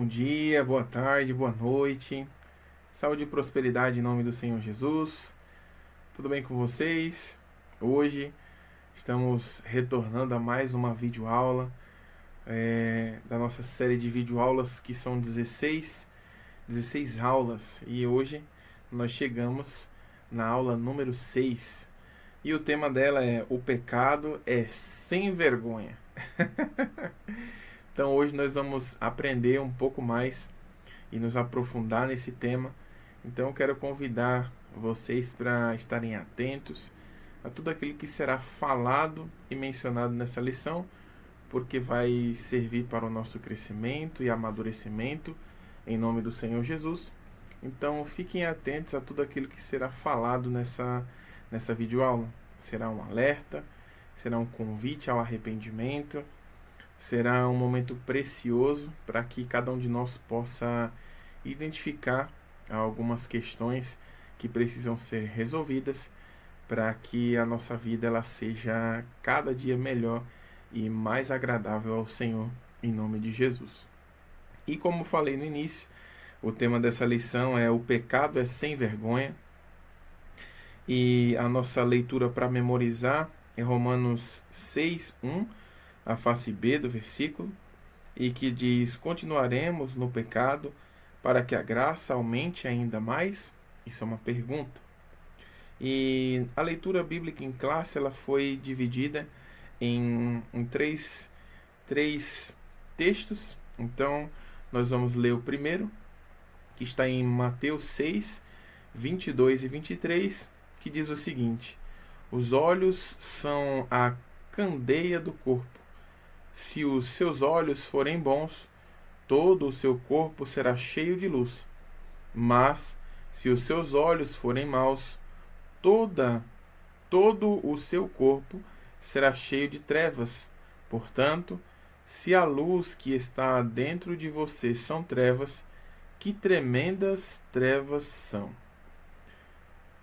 Bom dia, boa tarde, boa noite. Saúde e prosperidade em nome do Senhor Jesus. Tudo bem com vocês? Hoje estamos retornando a mais uma videoaula da nossa série de videoaulas que são 16 aulas. E hoje nós chegamos na aula número 6. E o tema dela é: o pecado é sem vergonha. Então hoje nós vamos aprender um pouco mais e nos aprofundar nesse tema. Então eu quero convidar vocês para estarem atentos a tudo aquilo que será falado e mencionado nessa lição, porque vai servir para o nosso crescimento e amadurecimento em nome do Senhor Jesus. Então fiquem atentos a tudo aquilo que será falado nessa videoaula. Será um alerta, será um convite ao arrependimento, será um momento precioso para que cada um de nós possa identificar algumas questões que precisam ser resolvidas para que a nossa vida ela seja cada dia melhor e mais agradável ao Senhor, em nome de Jesus. E como falei no início, o tema dessa lição é: o pecado é sem vergonha. E a nossa leitura para memorizar é Romanos 6:1, a face B do versículo, e que diz: continuaremos no pecado para que a graça aumente ainda mais? Isso é uma pergunta. E a leitura bíblica em classe ela foi dividida em três textos. Então, nós vamos ler o primeiro, que está em Mateus 6, 22 e 23, que diz o seguinte: os olhos são a candeia do corpo. Se os seus olhos forem bons, todo o seu corpo será cheio de luz. Mas, se os seus olhos forem maus, todo o seu corpo será cheio de trevas. Portanto, se a luz que está dentro de você são trevas, que tremendas trevas são.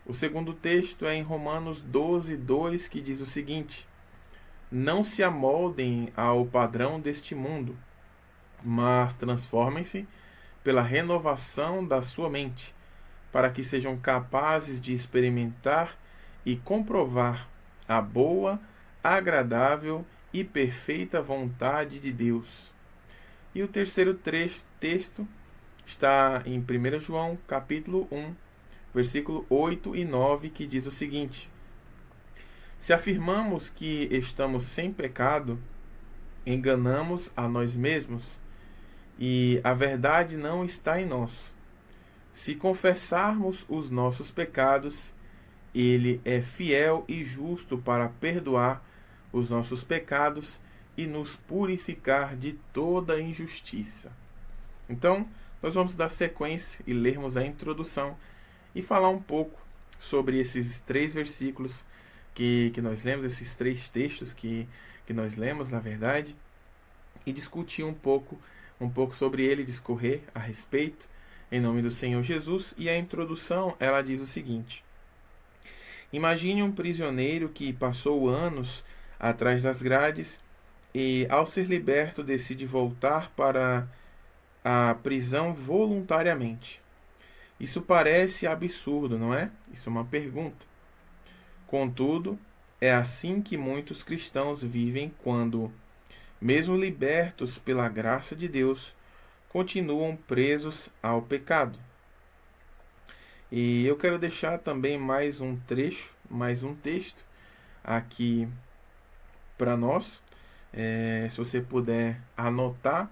O segundo texto é em Romanos 12:2, que diz o seguinte: não se amoldem ao padrão deste mundo, mas transformem-se pela renovação da sua mente, para que sejam capazes de experimentar e comprovar a boa, agradável e perfeita vontade de Deus. E o terceiro texto está em 1 João, capítulo 1, versículo 8 e 9, que diz o seguinte: se afirmamos que estamos sem pecado, enganamos a nós mesmos, e a verdade não está em nós. Se confessarmos os nossos pecados, Ele é fiel e justo para perdoar os nossos pecados e nos purificar de toda injustiça. Então, nós vamos dar sequência e lermos a introdução e falar um pouco sobre esses 3 versículos que nós lemos, esses 3 textos que nós lemos, na verdade, e discutir um pouco sobre ele, discorrer a respeito, em nome do Senhor Jesus. E a introdução, ela diz o seguinte: imagine um prisioneiro que passou anos atrás das grades e, ao ser liberto, decide voltar para a prisão voluntariamente. Isso parece absurdo, não é? Isso é uma pergunta. Contudo, é assim que muitos cristãos vivem quando, mesmo libertos pela graça de Deus, continuam presos ao pecado. E eu quero deixar também mais um texto aqui para nós. Se você puder anotar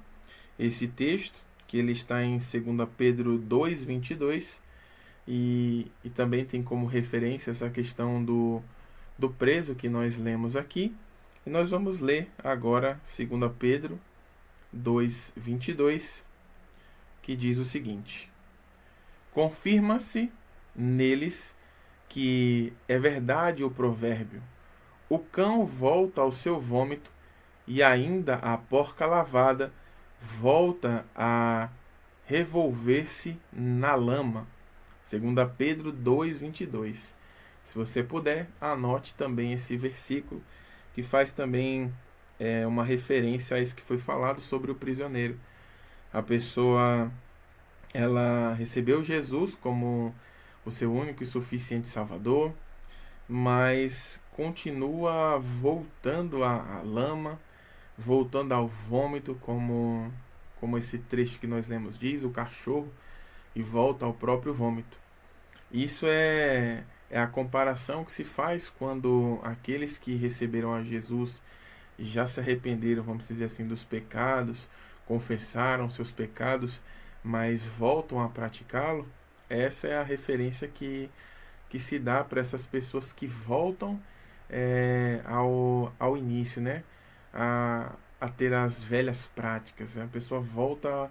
esse texto, que ele está em 2 Pedro 2:22, e também tem como referência essa questão do preso que nós lemos aqui. E nós vamos ler agora 2 Pedro 2:22, que diz o seguinte: confirma-se neles que é verdade o provérbio: o cão volta ao seu vômito, e ainda a porca lavada volta a revolver-se na lama. 2 Pedro 2:22. Se você puder, anote também esse versículo, que faz também uma referência a isso que foi falado sobre o prisioneiro. A pessoa, ela recebeu Jesus como o seu único e suficiente Salvador, mas continua voltando à lama, voltando ao vômito, como esse trecho que nós lemos diz, o cachorro, e volta ao próprio vômito. Isso é a comparação que se faz quando aqueles que receberam a Jesus já se arrependeram, vamos dizer assim, dos pecados, confessaram seus pecados, mas voltam a praticá-lo. Essa é a referência que se dá para essas pessoas que voltam ao início, né? A ter as velhas práticas. A pessoa volta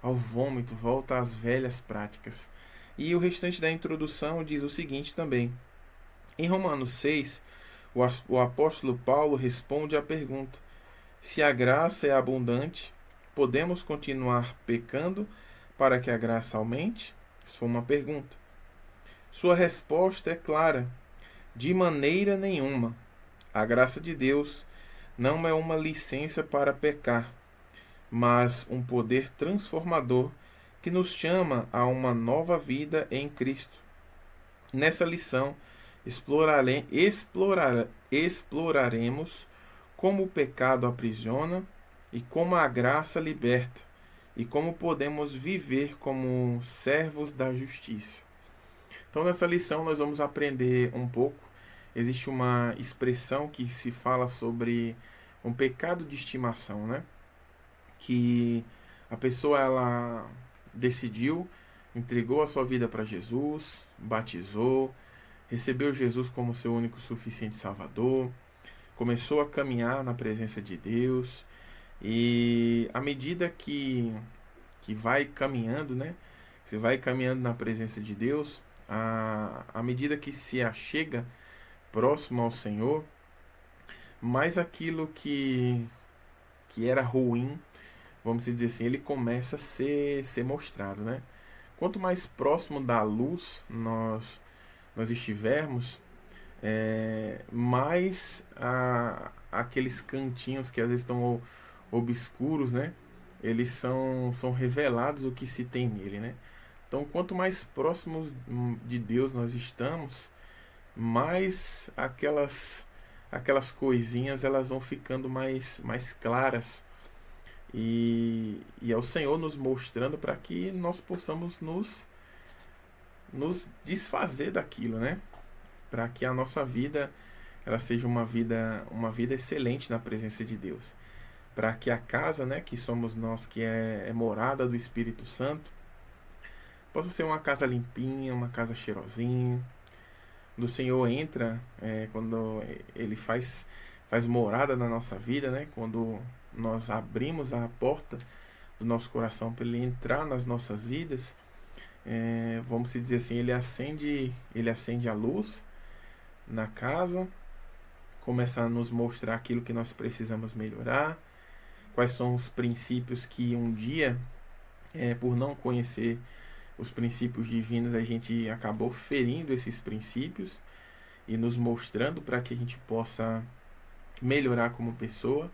ao vômito, volta às velhas práticas. E o restante da introdução diz o seguinte também. Em Romanos 6, o apóstolo Paulo responde à pergunta: se a graça é abundante, podemos continuar pecando para que a graça aumente? Isso foi uma pergunta. Sua resposta é clara: de maneira nenhuma. A graça de Deus não é uma licença para pecar, mas um poder transformador que nos chama a uma nova vida em Cristo. Nessa lição, exploraremos como o pecado aprisiona e como a graça liberta, e como podemos viver como servos da justiça. Então, nessa lição, nós vamos aprender um pouco. Existe uma expressão que se fala sobre um pecado de estimação, né? Que a pessoa ela decidiu, entregou a sua vida para Jesus, batizou, recebeu Jesus como seu único e suficiente Salvador, começou a caminhar na presença de Deus, e à medida que vai caminhando, né? Você vai caminhando na presença de Deus, à medida que se achega próximo ao Senhor, mais aquilo que era ruim, vamos dizer assim, ele começa a ser mostrado, né? Quanto mais próximo da luz nós estivermos, mais aqueles cantinhos que às vezes estão obscuros, né? Eles são revelados o que se tem nele, né? Então, quanto mais próximos de Deus nós estamos, mais aquelas coisinhas elas vão ficando mais claras. E é o Senhor nos mostrando para que nós possamos nos desfazer daquilo, né? Para que a nossa vida ela seja uma vida excelente na presença de Deus. Para que a casa, né, que somos nós, que é morada do Espírito Santo, possa ser uma casa limpinha, uma casa cheirosinha. O Senhor entra quando Ele faz morada na nossa vida, né? Quando nós abrimos a porta do nosso coração para Ele entrar nas nossas vidas, vamos dizer assim, Ele acende a luz na casa, começa a nos mostrar aquilo que nós precisamos melhorar, quais são os princípios que um dia, por não conhecer os princípios divinos, a gente acabou ferindo esses princípios e nos mostrando para que a gente possa melhorar como pessoa.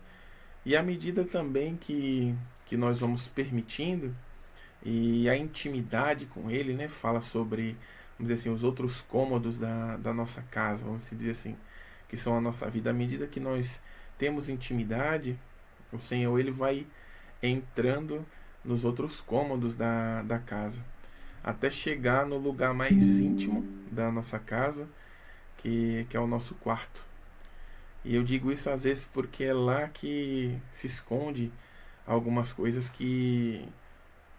E à medida também que nós vamos permitindo, e a intimidade com Ele, né, fala sobre, vamos dizer assim, os outros cômodos da nossa casa, vamos dizer assim, que são a nossa vida. À medida que nós temos intimidade, o Senhor ele vai entrando nos outros cômodos da casa, até chegar no lugar mais íntimo da nossa casa, que é o nosso quarto. E eu digo isso às vezes porque é lá que se esconde algumas coisas que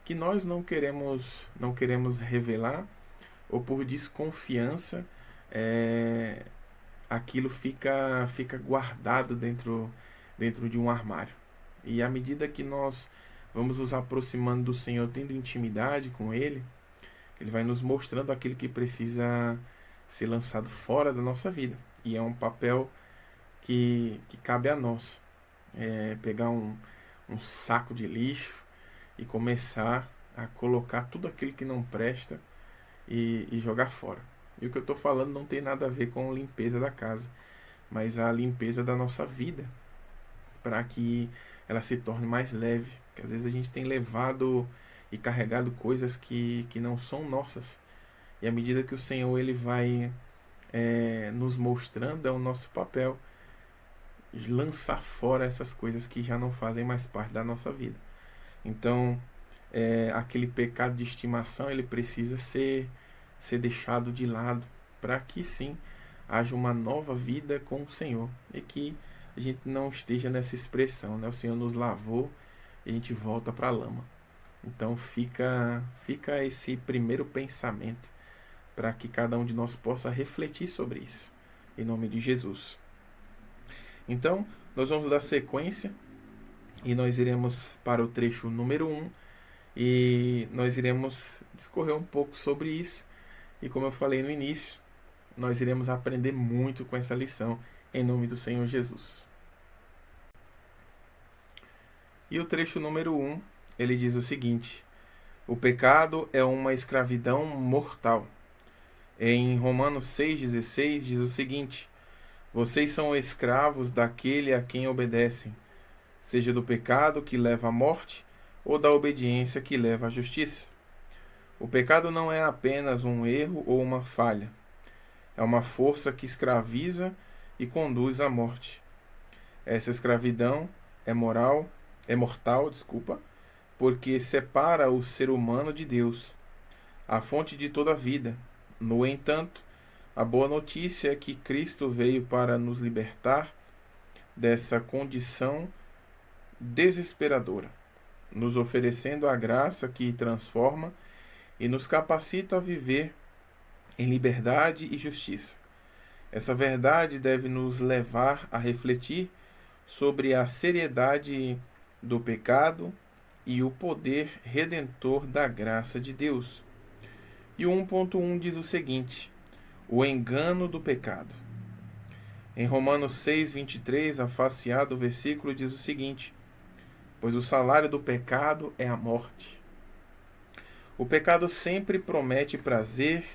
nós não queremos revelar, ou por desconfiança, aquilo fica guardado dentro de um armário. E à medida que nós vamos nos aproximando do Senhor, tendo intimidade com Ele, Ele vai nos mostrando aquilo que precisa ser lançado fora da nossa vida. E é um papel que cabe a nós. Pegar um saco de lixo e começar a colocar tudo aquilo que não presta e jogar fora. E o que eu estou falando não tem nada a ver com limpeza da casa, mas a limpeza da nossa vida, para que ela se torne mais leve. Porque às vezes a gente tem levado e carregado coisas que não são nossas. E à medida que o Senhor ele vai nos mostrando, é o nosso papel lançar fora essas coisas que já não fazem mais parte da nossa vida. Então, aquele pecado de estimação ele precisa ser deixado de lado para que sim haja uma nova vida com o Senhor e que a gente não esteja nessa expressão, né? O Senhor nos lavou e a gente volta para a lama. Então fica esse primeiro pensamento para que cada um de nós possa refletir sobre isso, em nome de Jesus. Então, nós vamos dar sequência e nós iremos para o trecho número 1 e nós iremos discorrer um pouco sobre isso. E como eu falei no início, nós iremos aprender muito com essa lição, em nome do Senhor Jesus. E o trecho número 1, ele diz o seguinte: o pecado é uma escravidão mortal. Em Romanos 6,16 diz o seguinte: vocês são escravos daquele a quem obedecem, seja do pecado que leva à morte ou da obediência que leva à justiça. O pecado não é apenas um erro ou uma falha. É uma força que escraviza e conduz à morte. Essa escravidão é mortal, porque separa o ser humano de Deus, a fonte de toda a vida. No entanto, a boa notícia é que Cristo veio para nos libertar dessa condição desesperadora, nos oferecendo a graça que transforma e nos capacita a viver em liberdade e justiça. Essa verdade deve nos levar a refletir sobre a seriedade do pecado e o poder redentor da graça de Deus. E o 1.1 diz o seguinte: o engano do pecado. Em Romanos 6,23, a face A do versículo diz o seguinte: pois o salário do pecado é a morte. O pecado sempre promete prazer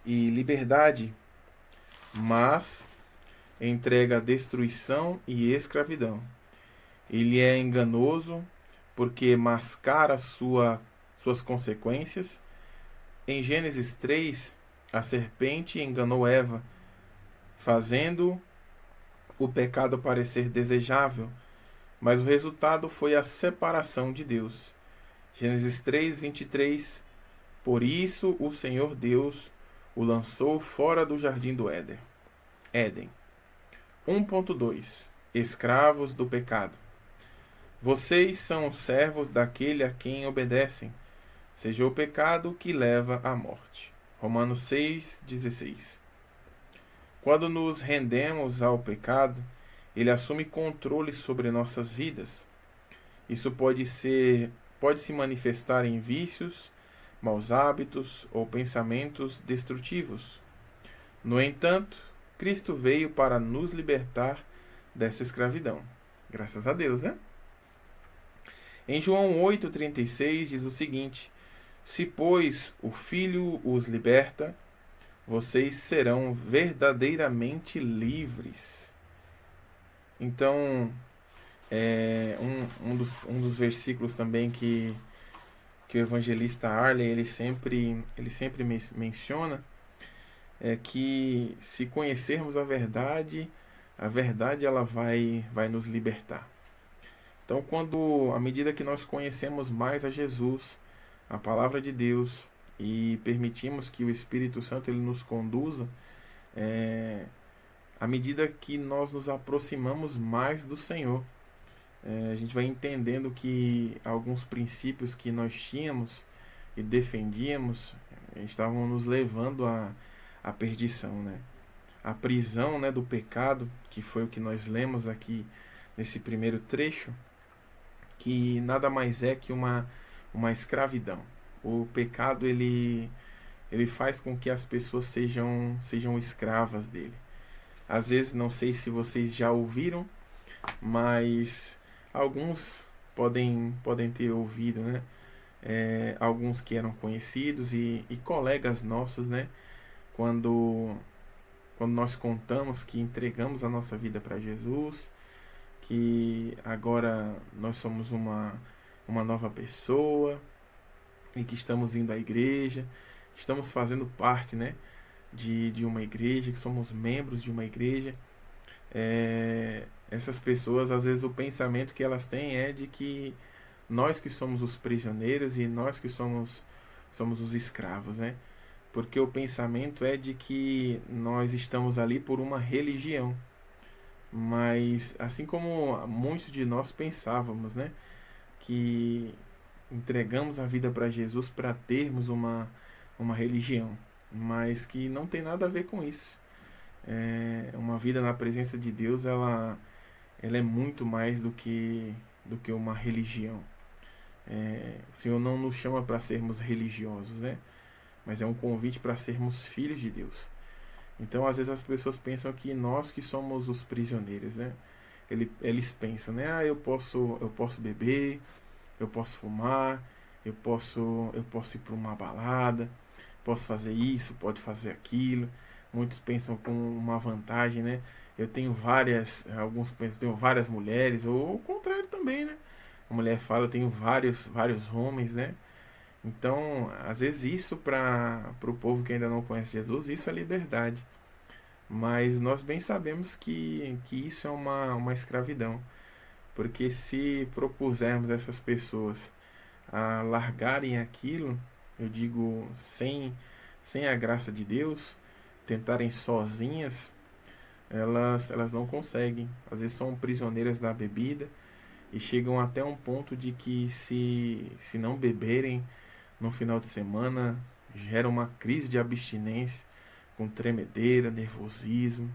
e liberdade, mas entrega destruição e escravidão. Ele é enganoso porque mascara suas consequências. Em Gênesis 3, a serpente enganou Eva, fazendo o pecado parecer desejável, mas o resultado foi a separação de Deus. Gênesis 3:23. Por isso o Senhor Deus o lançou fora do jardim do Éden. 1.2 Escravos do pecado. Vocês são servos daquele a quem obedecem, seja o pecado que leva à morte. Romanos 6,16. Quando nos rendemos ao pecado, ele assume controle sobre nossas vidas. Isso pode se manifestar em vícios, maus hábitos ou pensamentos destrutivos. No entanto, Cristo veio para nos libertar dessa escravidão. Graças a Deus, né? Em João 8,36 diz o seguinte: se, pois, o Filho os liberta, vocês serão verdadeiramente livres. Então, um dos versículos também que o evangelista Arley ele sempre menciona é que se conhecermos a verdade ela vai nos libertar. Então, à medida que nós conhecemos mais a Jesus, a palavra de Deus, e permitimos que o Espírito Santo ele nos conduza, à medida que nós nos aproximamos mais do Senhor, a gente vai entendendo que alguns princípios que nós tínhamos e defendíamos estavam nos levando à perdição, né? A prisão, né, do pecado, que foi o que nós lemos aqui nesse primeiro trecho, que nada mais é que uma escravidão. O pecado ele faz com que as pessoas sejam escravas dele. Às vezes, não sei se vocês já ouviram, mas alguns podem ter ouvido, né? Alguns que eram conhecidos e colegas nossos, né? Quando nós contamos que entregamos a nossa vida para Jesus, que agora nós somos uma nova pessoa e que estamos indo à igreja, estamos fazendo parte, né, de uma igreja, que somos membros de uma igreja. Essas pessoas, às vezes, o pensamento que elas têm é de que nós que somos os prisioneiros e nós que somos os escravos, né? Porque o pensamento é de que nós estamos ali por uma religião. Mas, assim como muitos de nós pensávamos, né? Que entregamos a vida para Jesus para termos uma religião. Mas que não tem nada a ver com isso. Uma vida na presença de Deus, ela é muito mais do que uma religião. O Senhor não nos chama para sermos religiosos, né? Mas é um convite para sermos filhos de Deus. Então, às vezes as pessoas pensam que nós que somos os prisioneiros, né? Eles pensam, né? Eu posso beber, eu posso fumar, eu posso ir para uma balada, posso fazer isso, pode fazer aquilo. Muitos pensam com uma vantagem, né? Alguns pensam que tenho várias mulheres, ou o contrário também, né? A mulher fala, eu tenho vários homens, né? Então, às vezes isso para o povo que ainda não conhece Jesus, isso é liberdade. Mas nós bem sabemos que isso é uma escravidão. Porque se propusermos essas pessoas a largarem aquilo, eu digo sem a graça de Deus, tentarem sozinhas, elas não conseguem. Às vezes são prisioneiras da bebida e chegam até um ponto de que se não beberem no final de semana, gera uma crise de abstinência, com tremedeira, nervosismo.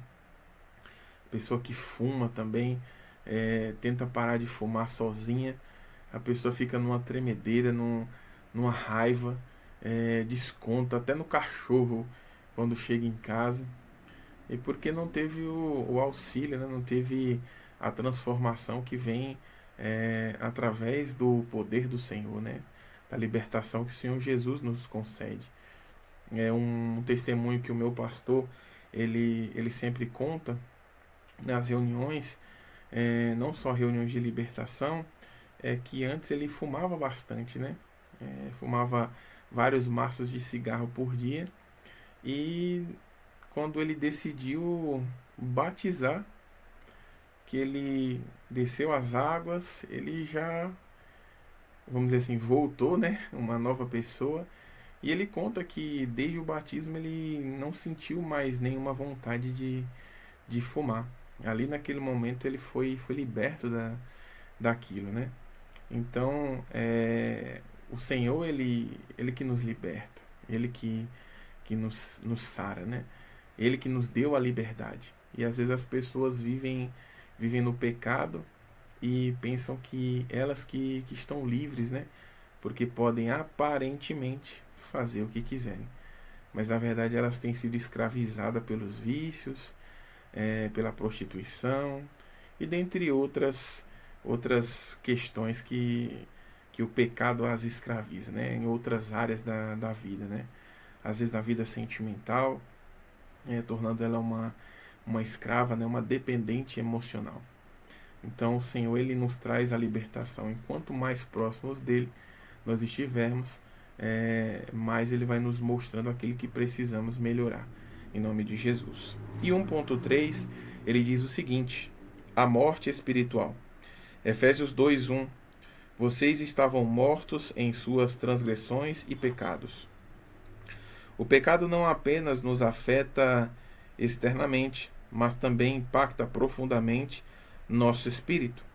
Pessoa que fuma também, tenta parar de fumar sozinha, a pessoa fica numa tremedeira, numa raiva, desconta até no cachorro quando chega em casa. E porque não teve o auxílio, né? Não teve a transformação que vem através do poder do Senhor, né? Da libertação que o Senhor Jesus nos concede. É um testemunho que o meu pastor ele sempre conta nas reuniões, não só reuniões de libertação, é que antes ele fumava bastante, né? Fumava vários maços de cigarro por dia, e quando ele decidiu batizar, que ele desceu as águas, ele já, vamos dizer assim, voltou, né? Uma nova pessoa. E ele conta que desde o batismo ele não sentiu mais nenhuma vontade de fumar. Ali naquele momento ele foi liberto daquilo, né? Então, o Senhor, ele que nos liberta, ele que nos sara, né? Ele que nos deu a liberdade. E às vezes as pessoas vivem no pecado e pensam que elas que estão livres, né? Porque podem aparentemente fazer o que quiserem. Mas na verdade elas têm sido escravizadas pelos vícios, pela prostituição e dentre outras questões que o pecado as escraviza, né? Em outras áreas da vida, né? Às vezes na vida sentimental, tornando ela uma escrava, né? Uma dependente emocional. Então o Senhor ele nos traz a libertação. E quanto mais próximos dele nós estivermos, mais ele vai nos mostrando aquilo que precisamos melhorar, em nome de Jesus. E 1.3 ele diz o seguinte: a morte espiritual. Efésios 2:1. Vocês estavam mortos em suas transgressões e pecados. O pecado não apenas nos afeta externamente, mas também impacta profundamente nosso espírito.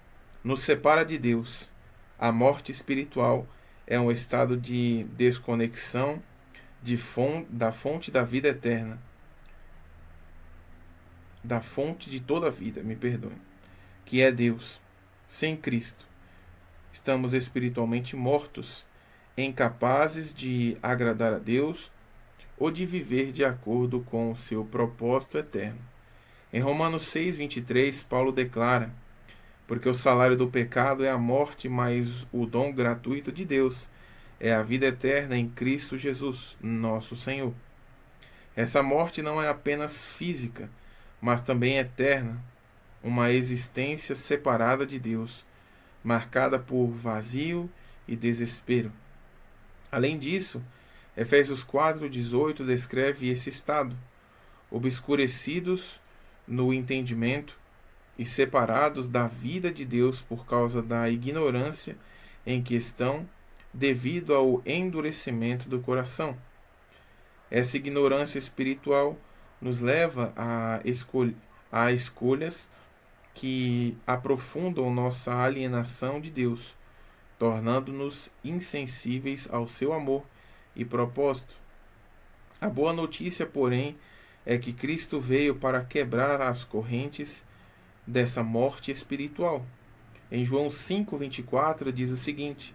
Nos separa de Deus. A morte espiritual é um estado de desconexão da fonte da vida eterna, da fonte de toda a vida, me perdoe, que é Deus. Sem Cristo, estamos espiritualmente mortos, incapazes de agradar a Deus ou de viver de acordo com o seu propósito eterno. Em Romanos 6:23, Paulo declara: porque o salário do pecado é a morte, mas o dom gratuito de Deus é a vida eterna em Cristo Jesus, nosso Senhor. Essa morte não é apenas física, mas também eterna. uma existência separada de Deus, marcada por vazio e desespero. Além disso, Efésios 4,18 descreve esse estado: obscurecidos no entendimento e separados da vida de Deus por causa da ignorância em que estão, devido ao endurecimento do coração. Essa ignorância espiritual nos leva a escolhas que aprofundam nossa alienação de Deus, tornando-nos insensíveis ao seu amor e propósito. A boa notícia, porém, é que Cristo veio para quebrar as correntes dessa morte espiritual. Em João 5,24 diz o seguinte: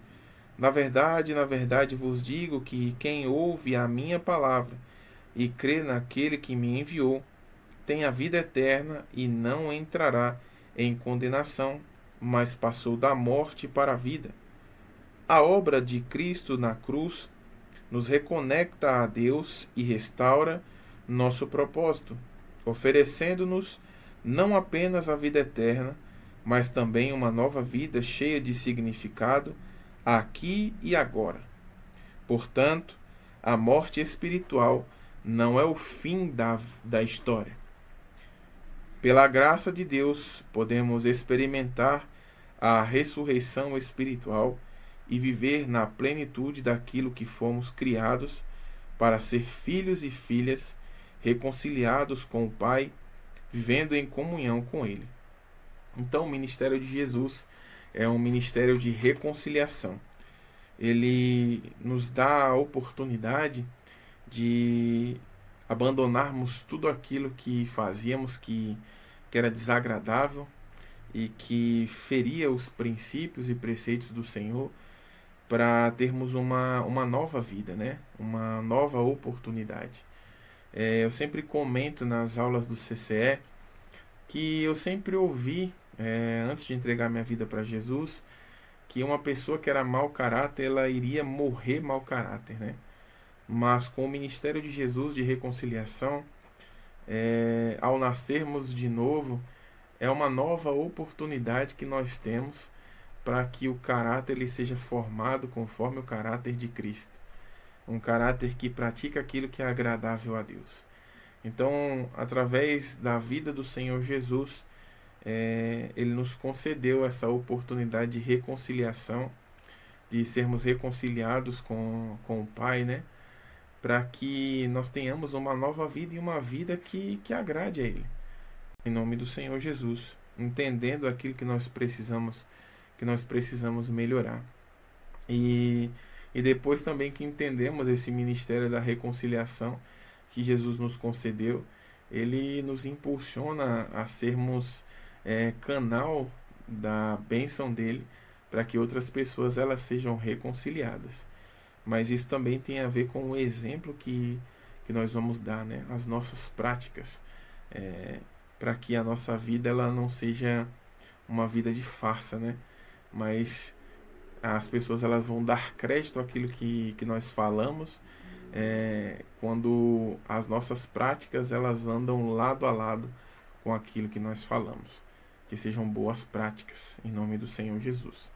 na verdade vos digo que quem ouve a minha palavra e crê naquele que me enviou, tem a vida eterna e não entrará em condenação, mas passou da morte para a vida. A obra de Cristo na cruz nos reconecta a Deus e restaura nosso propósito, oferecendo-nos não apenas a vida eterna, mas também uma nova vida cheia de significado aqui e agora. Portanto, a morte espiritual não é o fim da história. Pela graça de Deus, podemos experimentar a ressurreição espiritual e viver na plenitude daquilo que fomos criados para ser filhos e filhas reconciliados com o Pai, vivendo em comunhão com Ele. Então, o ministério de Jesus é um ministério de reconciliação. Ele nos dá a oportunidade de abandonarmos tudo aquilo que fazíamos que era desagradável e que feria os princípios e preceitos do Senhor, para termos uma nova vida, né? Uma nova oportunidade. Eu sempre comento nas aulas do CCE que eu sempre ouvi, antes de entregar minha vida para Jesus, que uma pessoa que era mau caráter, ela iria morrer mau caráter, né? Mas com o ministério de Jesus de reconciliação, ao nascermos de novo, é uma nova oportunidade que nós temos para que o caráter ele seja formado conforme o caráter de Cristo. Um caráter que pratica aquilo que é agradável a Deus. Então, através da vida do Senhor Jesus, Ele nos concedeu essa oportunidade de reconciliação, de sermos reconciliados com o Pai, né? Para que nós tenhamos uma nova vida e uma vida que agrade a Ele. Em nome do Senhor Jesus, entendendo aquilo que nós precisamos melhorar. E depois também que entendemos esse ministério da reconciliação que Jesus nos concedeu, Ele nos impulsiona a sermos canal da bênção dele para que outras pessoas elas sejam reconciliadas. Mas isso também tem a ver com o exemplo que nós vamos dar, né? As nossas práticas, para que a nossa vida ela não seja uma vida de farsa, né? Mas as pessoas elas vão dar crédito àquilo que nós falamos, quando as nossas práticas elas andam lado a lado com aquilo que nós falamos. Que sejam boas práticas, em nome do Senhor Jesus.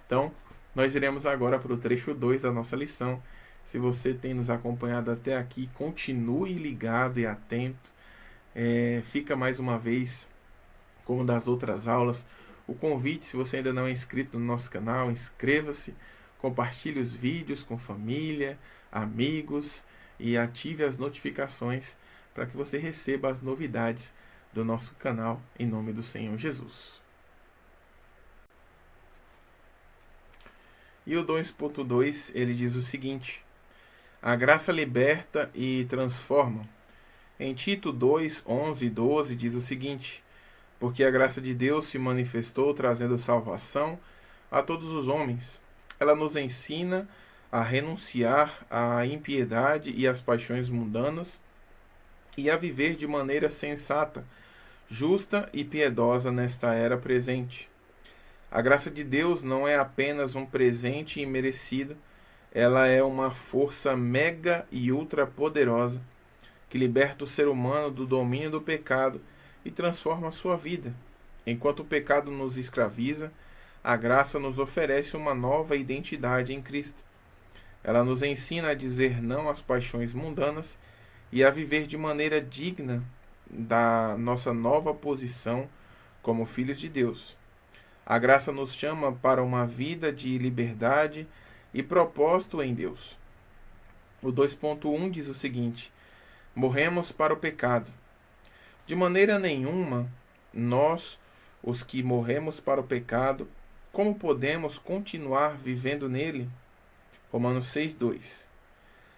Então, nós iremos agora para o trecho 2 da nossa lição. Se você tem nos acompanhado até aqui, continue ligado e atento. Fica mais uma vez, como das outras aulas, o convite. Se você ainda não é inscrito no nosso canal, inscreva-se, compartilhe os vídeos com família, amigos e ative as notificações para que você receba as novidades do nosso canal, em nome do Senhor Jesus. E o 2.2 ele diz o seguinte: a graça liberta e transforma. Em Tito 2, 11 e 12 diz o seguinte: porque a graça de Deus se manifestou trazendo salvação a todos os homens. Ela nos ensina a renunciar à impiedade e às paixões mundanas e a viver de maneira sensata, justa e piedosa nesta era presente. A graça de Deus não é apenas um presente imerecido, ela é uma força mega e ultra poderosa que liberta o ser humano do domínio do pecado e transforma a sua vida. Enquanto o pecado nos escraviza, a graça nos oferece uma nova identidade em Cristo. Ela nos ensina a dizer não às paixões mundanas e a viver de maneira digna da nossa nova posição como filhos de Deus. A graça nos chama para uma vida de liberdade e propósito em Deus. O 2.1 diz o seguinte: morremos para o pecado. De maneira nenhuma, nós, os que morremos para o pecado, como podemos continuar vivendo nele? Romanos 6:2.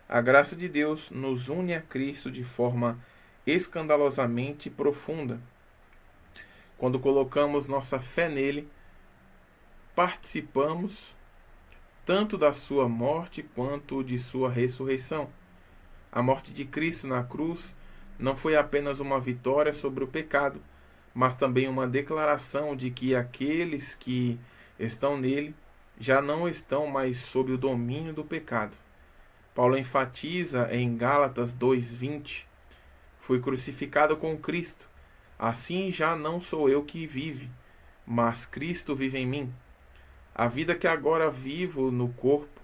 A graça de Deus nos une a Cristo de forma escandalosamente profunda. Quando colocamos nossa fé nele, participamos tanto da sua morte quanto de sua ressurreição. A morte de Cristo na cruz não foi apenas uma vitória sobre o pecado, mas também uma declaração de que aqueles que estão nele já não estão mais sob o domínio do pecado. Paulo enfatiza em Gálatas 2:20: fui crucificado com Cristo, assim já não sou eu que vive, mas Cristo vive em mim. A vida que agora vivo no corpo,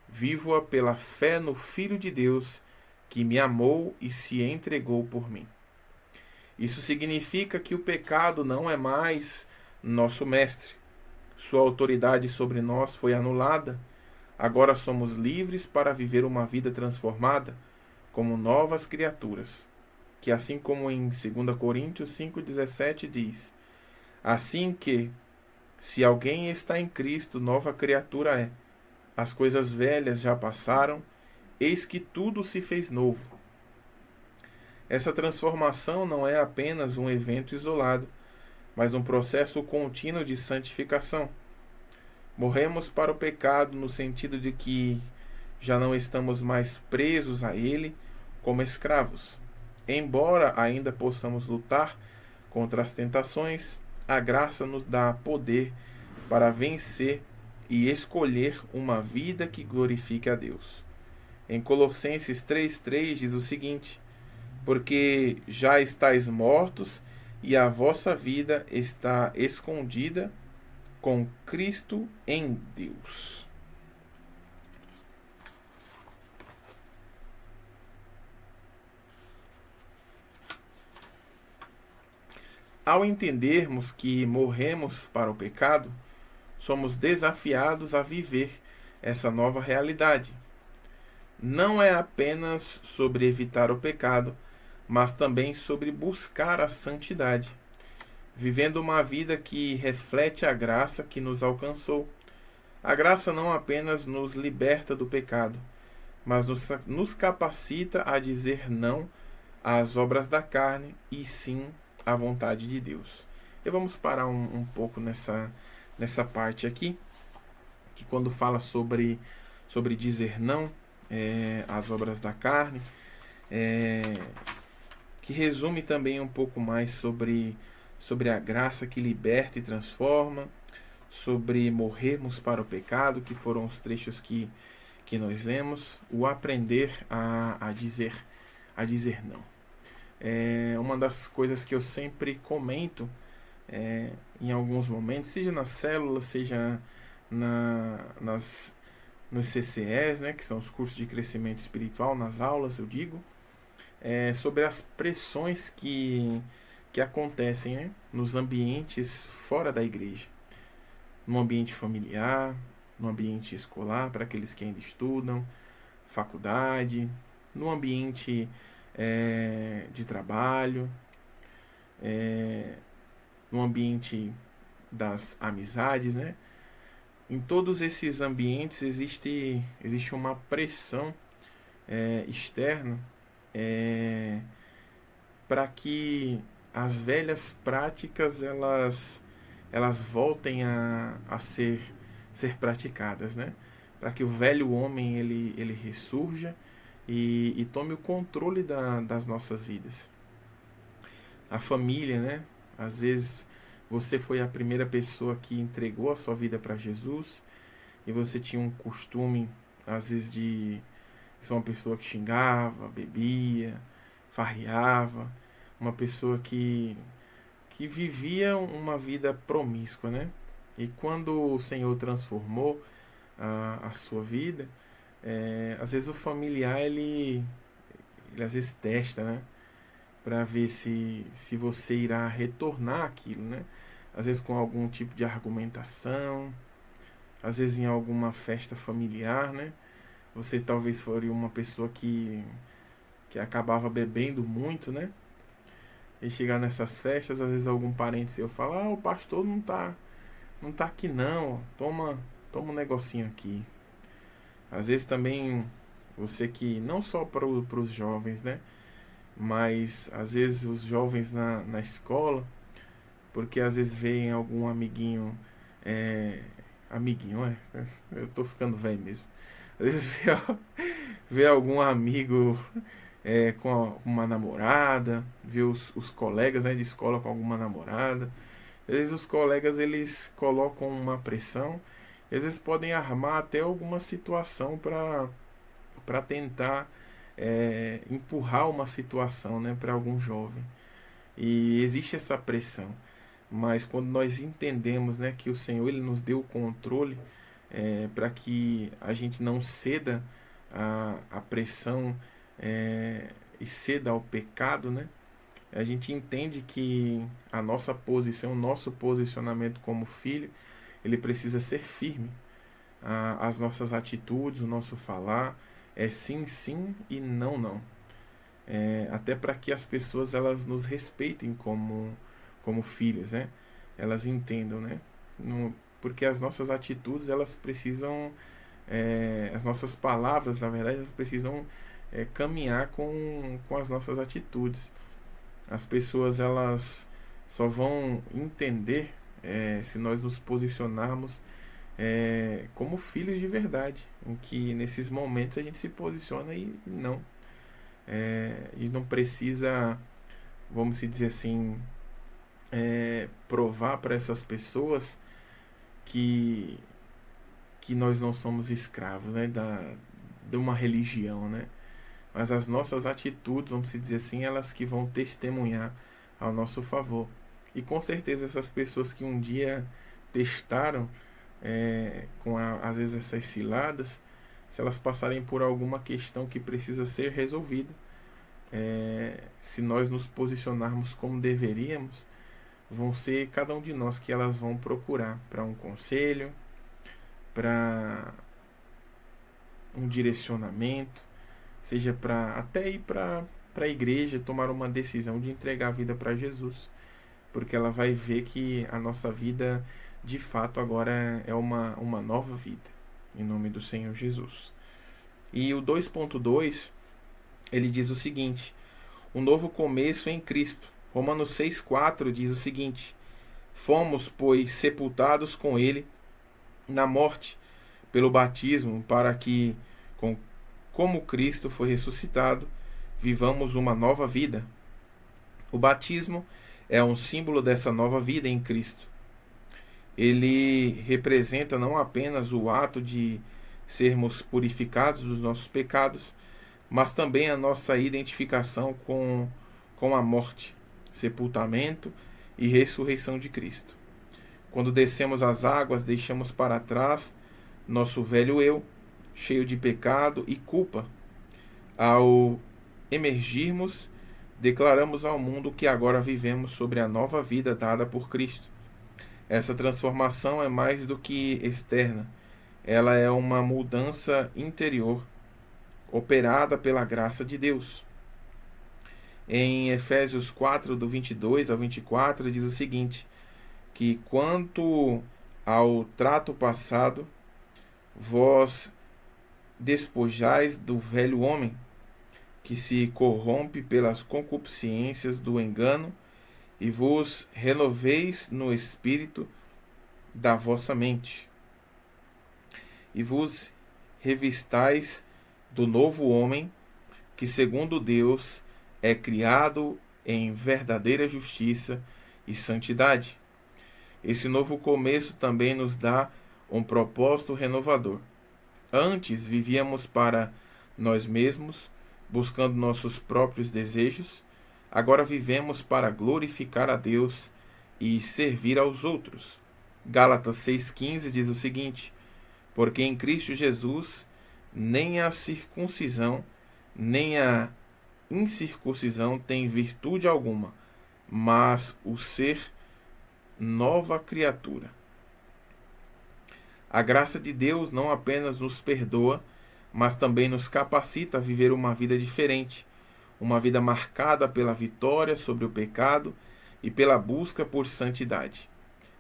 vivo-a pela fé no Filho de Deus, que me amou e se entregou por mim. Isso significa que o pecado não é mais nosso mestre. Sua autoridade sobre nós foi anulada. Agora somos livres para viver uma vida transformada, como novas criaturas. Que assim como em 2 Coríntios 5,17 diz: assim que, se alguém está em Cristo, nova criatura é. As coisas velhas já passaram, eis que tudo se fez novo. Essa transformação não é apenas um evento isolado, mas um processo contínuo de santificação. Morremos para o pecado no sentido de que já não estamos mais presos a ele como escravos. Embora ainda possamos lutar contra as tentações, a graça nos dá poder para vencer e escolher uma vida que glorifique a Deus. Em Colossenses 3:3 diz o seguinte: porque já estáis mortos e a vossa vida está escondida com Cristo em Deus. Ao entendermos que morremos para o pecado, somos desafiados a viver essa nova realidade. Não é apenas sobre evitar o pecado, mas também sobre buscar a santidade, vivendo uma vida que reflete a graça que nos alcançou. A graça não apenas nos liberta do pecado, mas nos capacita a dizer não às obras da carne e sim à vontade de Deus. E vamos parar um pouco nessa parte aqui, que quando fala sobre dizer não às obras da carne, que resume também um pouco mais sobre a graça que liberta e transforma, sobre morrermos para o pecado, que foram os trechos que nós lemos, o aprender a dizer não. Uma das coisas que eu sempre comento em alguns momentos, seja na célula, seja nos CCEs, né, que são os cursos de crescimento espiritual, nas aulas, eu digo, sobre as pressões que acontecem, né, nos ambientes fora da igreja, no ambiente familiar, no ambiente escolar, para aqueles que ainda estudam, faculdade, no ambiente de trabalho, no ambiente das amizades, né? Em todos esses ambientes existe uma pressão externa para que as velhas práticas elas voltem a ser praticadas, né? Para que o velho homem ele ressurja e tome o controle das nossas vidas. A família, né? Às vezes você foi a primeira pessoa que entregou a sua vida para Jesus e você tinha um costume, às vezes, de ser uma pessoa que xingava, bebia, farreava, uma pessoa que que vivia uma vida promíscua, né? E quando o Senhor transformou a sua vida, às vezes o familiar ele às vezes testa, né? Para ver se você irá retornar aquilo, né? Às vezes com algum tipo de argumentação, às vezes em alguma festa familiar, né? Você talvez fosse uma pessoa que acabava bebendo muito, né? E chegar nessas festas, às vezes algum parente seu fala, o pastor não tá aqui não, toma um negocinho aqui. Às vezes também você que, não só para os jovens, né? Mas às vezes os jovens na escola, porque às vezes veem algum amiguinho, amiguinho, eu tô ficando velho mesmo. Às vezes vê algum amigo com uma namorada, vê os colegas, né, de escola com alguma namorada. Às vezes os colegas colocam uma pressão, e às vezes podem armar até alguma situação para tentar empurrar uma situação, né, para algum jovem. E existe essa pressão. Mas quando nós entendemos, né, que o Senhor ele nos deu o controle para que a gente não ceda à pressão e ceda ao pecado, né? A gente entende que a nossa posição, o nosso posicionamento como filho, ele precisa ser firme. As nossas atitudes, o nosso falar é sim, sim e não, não. Até para que as pessoas elas nos respeitem como filhos, né? Elas entendam, né? Porque as nossas atitudes elas precisam, as nossas palavras, na verdade, elas precisam caminhar com as nossas atitudes. As pessoas elas só vão entender se nós nos posicionarmos como filhos de verdade, em que nesses momentos a gente se posiciona e não. A gente não precisa, vamos dizer assim, provar para essas pessoas que nós não somos escravos, né, de uma religião, né? Mas as nossas atitudes, vamos dizer assim, elas que vão testemunhar ao nosso favor. E com certeza essas pessoas que um dia testaram às vezes essas ciladas, se elas passarem por alguma questão que precisa ser resolvida, se nós nos posicionarmos como deveríamos, vão ser cada um de nós que elas vão procurar para um conselho, para um direcionamento, seja para até ir para a igreja tomar uma decisão de entregar a vida para Jesus, porque ela vai ver que a nossa vida de fato agora é uma nova vida, em nome do Senhor Jesus. E o 2.2 ele diz o seguinte: um novo começo em Cristo. Romanos 6,4 diz o seguinte: fomos, pois, sepultados com ele na morte pelo batismo, para que, como Cristo foi ressuscitado, vivamos uma nova vida. O batismo é um símbolo dessa nova vida em Cristo. Ele representa não apenas o ato de sermos purificados dos nossos pecados, mas também a nossa identificação com a morte, sepultamento e ressurreição de Cristo. Quando descemos as águas, deixamos para trás nosso velho eu, cheio de pecado e culpa. Ao emergirmos, declaramos ao mundo que agora vivemos sobre a nova vida dada por Cristo. Essa transformação é mais do que externa, ela é uma mudança interior, operada pela graça de Deus. Em Efésios 4, do 22 ao 24, diz o seguinte: que quanto ao trato passado, vós despojais do velho homem, que se corrompe pelas concupiscências do engano, e vos renoveis no espírito da vossa mente, e vos revistais do novo homem, que segundo Deus é criado em verdadeira justiça e santidade. Esse novo começo também nos dá um propósito renovador. Antes vivíamos para nós mesmos, buscando nossos próprios desejos. Agora vivemos para glorificar a Deus e servir aos outros. Gálatas 6,15 diz o seguinte: porque em Cristo Jesus nem a circuncisão, nem a incircuncisão tem virtude alguma, mas o ser nova criatura. A graça de Deus não apenas nos perdoa, mas também nos capacita a viver uma vida diferente, uma vida marcada pela vitória sobre o pecado e pela busca por santidade.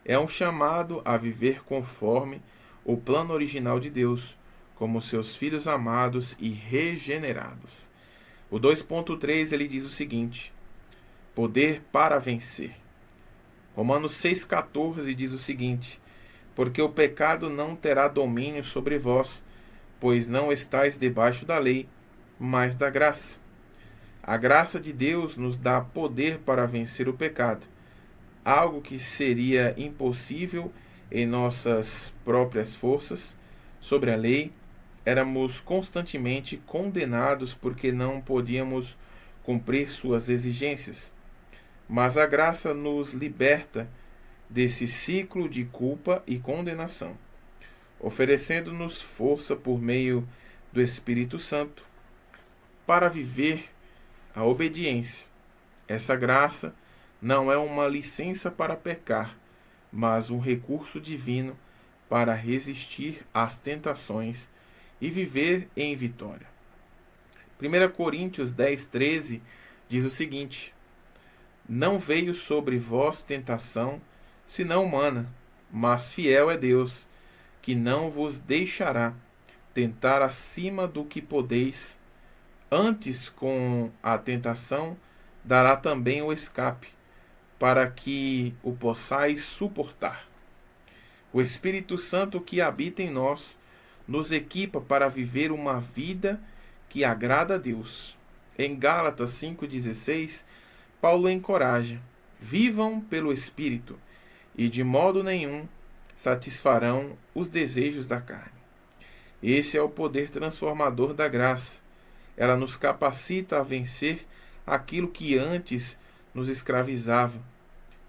É um chamado a viver conforme o plano original de Deus, como seus filhos amados e regenerados. O 2.3 ele diz o seguinte: poder para vencer. Romanos 6,14 diz o seguinte: porque o pecado não terá domínio sobre vós, pois não estáis debaixo da lei, mas da graça. A graça de Deus nos dá poder para vencer o pecado, algo que seria impossível em nossas próprias forças. Sobre a lei, éramos constantemente condenados porque não podíamos cumprir suas exigências. Mas a graça nos liberta desse ciclo de culpa e condenação, oferecendo-nos força por meio do Espírito Santo para viver a obediência. Essa graça não é uma licença para pecar, mas um recurso divino para resistir às tentações e viver em vitória. 1 Coríntios 10,13 diz o seguinte: não veio sobre vós tentação, senão humana, mas fiel é Deus, que não vos deixará tentar acima do que podeis, antes com a tentação dará também o escape, para que o possais suportar. O Espírito Santo que habita em nós nos equipa para viver uma vida que agrada a Deus. Em Gálatas 5,16, Paulo encoraja: vivam pelo Espírito, e de modo nenhum satisfarão os desejos da carne. Esse é o poder transformador da graça. Ela nos capacita a vencer aquilo que antes nos escravizava,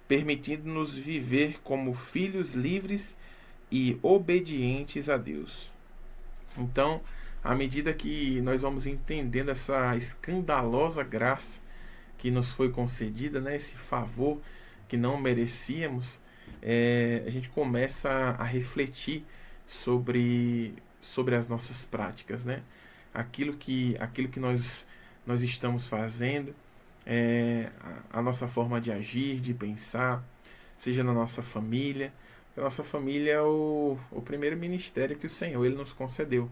permitindo-nos viver como filhos livres e obedientes a Deus. Então, à medida que nós vamos entendendo essa escandalosa graça que nos foi concedida, né, esse favor que não merecíamos, a gente começa a refletir sobre as nossas práticas, né? Aquilo que nós estamos fazendo, a nossa forma de agir, de pensar, seja na nossa família. A nossa família é o primeiro ministério que o Senhor ele nos concedeu.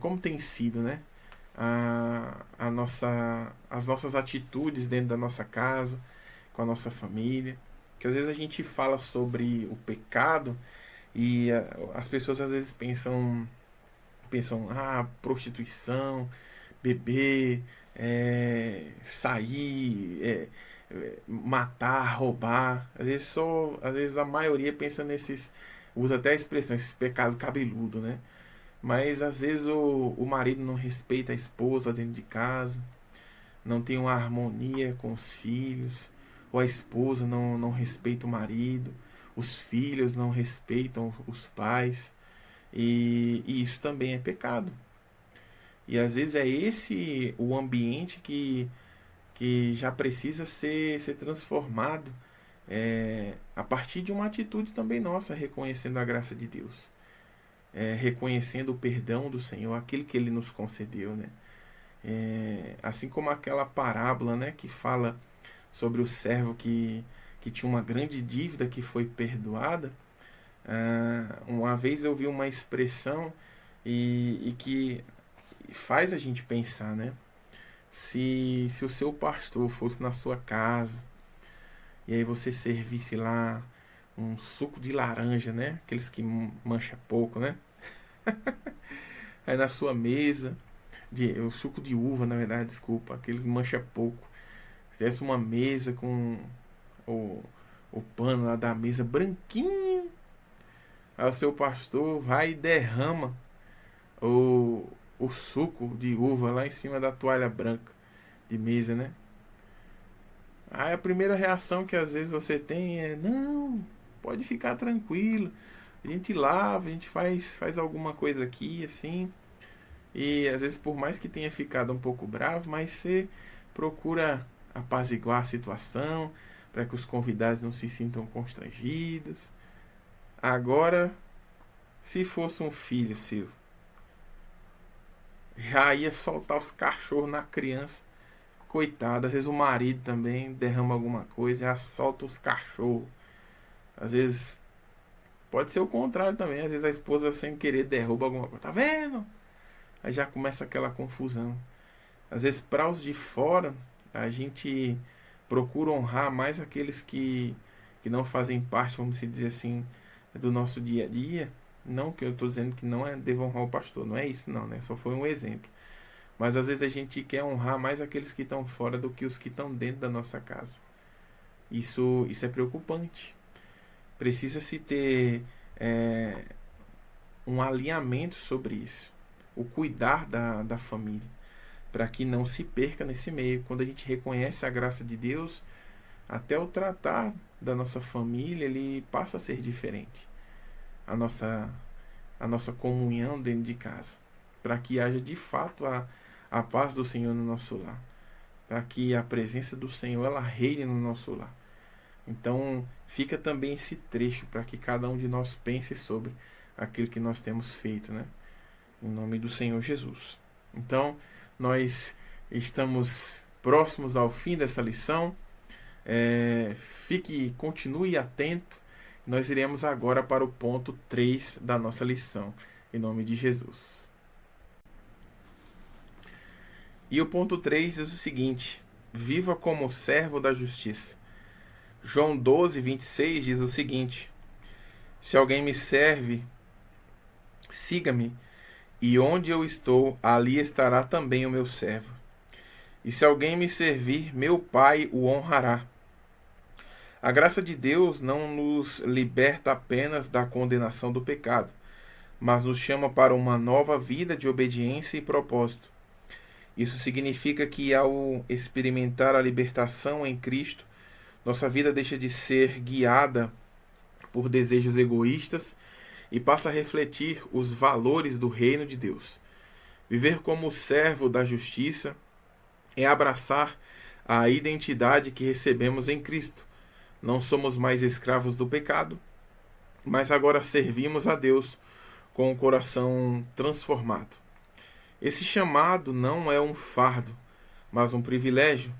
Como tem sido, né? As nossas atitudes dentro da nossa casa, com a nossa família. Que às vezes a gente fala sobre o pecado e as pessoas às vezes pensam, prostituição, beber, sair, matar, roubar. Às vezes a maioria pensa nesses, usa até a expressão, esse pecado cabeludo, né? Mas às vezes o marido não respeita a esposa dentro de casa, não tem uma harmonia com os filhos, ou a esposa não respeita o marido, os filhos não respeitam os pais, e isso também é pecado. E às vezes é esse o ambiente que já precisa ser transformado, a partir de uma atitude também nossa, reconhecendo a graça de Deus, reconhecendo o perdão do Senhor, aquilo que Ele nos concedeu, né? Assim como aquela parábola, né, que fala sobre o servo que tinha uma grande dívida que foi perdoada. Uma vez eu vi uma expressão e que faz a gente pensar, né? Se o seu pastor fosse na sua casa e aí você servisse lá um suco de laranja, né? Aqueles que mancha pouco, né? Aí na sua mesa, o suco de uva, na verdade, desculpa, aquele que mancha pouco. Se tivesse uma mesa com o pano lá da mesa branquinho, aí o seu pastor vai e derrama o suco de uva lá em cima da toalha branca de mesa, né? Aí a primeira reação que às vezes você tem é: não, pode ficar tranquilo, a gente lava, a gente faz alguma coisa aqui, assim. E às vezes, por mais que tenha ficado um pouco bravo, mas você procura apaziguar a situação para que os convidados não se sintam constrangidos. Agora, se fosse um filho seu, já ia soltar os cachorros na criança. Coitado, às vezes o marido também derrama alguma coisa, já solta os cachorros. Às vezes pode ser o contrário também, às vezes a esposa sem querer derruba alguma coisa. Tá vendo? Aí já começa aquela confusão. Às vezes para os de fora, a gente procura honrar mais aqueles que não fazem parte, vamos dizer assim, do nosso dia a dia. Não que eu estou dizendo que não devo honrar o pastor, não é isso não, né? Só foi um exemplo. Mas às vezes a gente quer honrar mais aqueles que estão fora do que os que estão dentro da nossa casa. Isso é preocupante. Precisa-se ter é, um alinhamento sobre isso. O cuidar da família. Para que não se perca nesse meio. Quando a gente reconhece a graça de Deus, até o tratar da nossa família, ele passa a ser diferente. A nossa comunhão dentro de casa. Para que haja de fato a paz do Senhor no nosso lar. Para que a presença do Senhor ela reine no nosso lar. Então, fica também esse trecho para que cada um de nós pense sobre aquilo que nós temos feito, né? Em nome do Senhor Jesus. Então, nós estamos próximos ao fim dessa lição. Continue atento. Nós iremos agora para o ponto 3 da nossa lição, em nome de Jesus. E o ponto 3 diz o seguinte: viva como servo da justiça. João 12, 26 diz o seguinte: se alguém me serve, siga-me, e onde eu estou, ali estará também o meu servo. E se alguém me servir, meu Pai o honrará. A graça de Deus não nos liberta apenas da condenação do pecado, mas nos chama para uma nova vida de obediência e propósito. Isso significa que, ao experimentar a libertação em Cristo, nossa vida deixa de ser guiada por desejos egoístas e passa a refletir os valores do reino de Deus. Viver como servo da justiça é abraçar a identidade que recebemos em Cristo. Não somos mais escravos do pecado, mas agora servimos a Deus com o coração transformado. Esse chamado não é um fardo, mas um privilégio,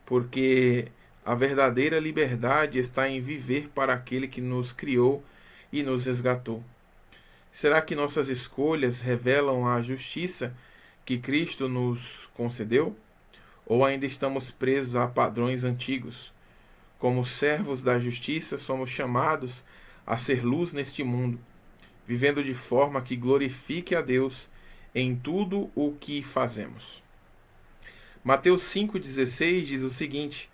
porque a verdadeira liberdade está em viver para aquele que nos criou e nos resgatou. Será que nossas escolhas revelam a justiça que Cristo nos concedeu? Ou ainda estamos presos a padrões antigos? Como servos da justiça, somos chamados a ser luz neste mundo, vivendo de forma que glorifique a Deus em tudo o que fazemos. Mateus 5,16 diz o seguinte: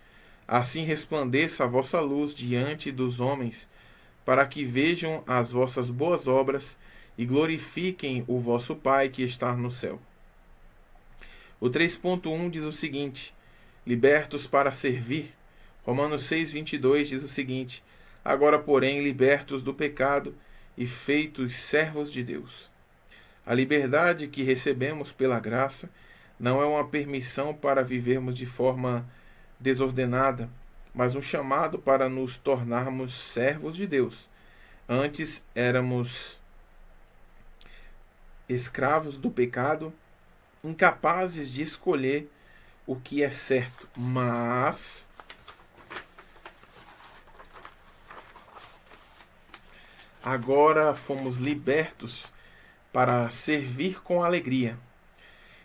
assim resplandeça a vossa luz diante dos homens, para que vejam as vossas boas obras e glorifiquem o vosso Pai que está no céu. O 3.1 diz o seguinte: libertos para servir. Romanos 6,22 diz o seguinte: agora, porém, libertos do pecado e feitos servos de Deus. A liberdade que recebemos pela graça não é uma permissão para vivermos de forma desordenada, mas um chamado para nos tornarmos servos de Deus. Antes éramos escravos do pecado, incapazes de escolher o que é certo, mas agora fomos libertos para servir com alegria.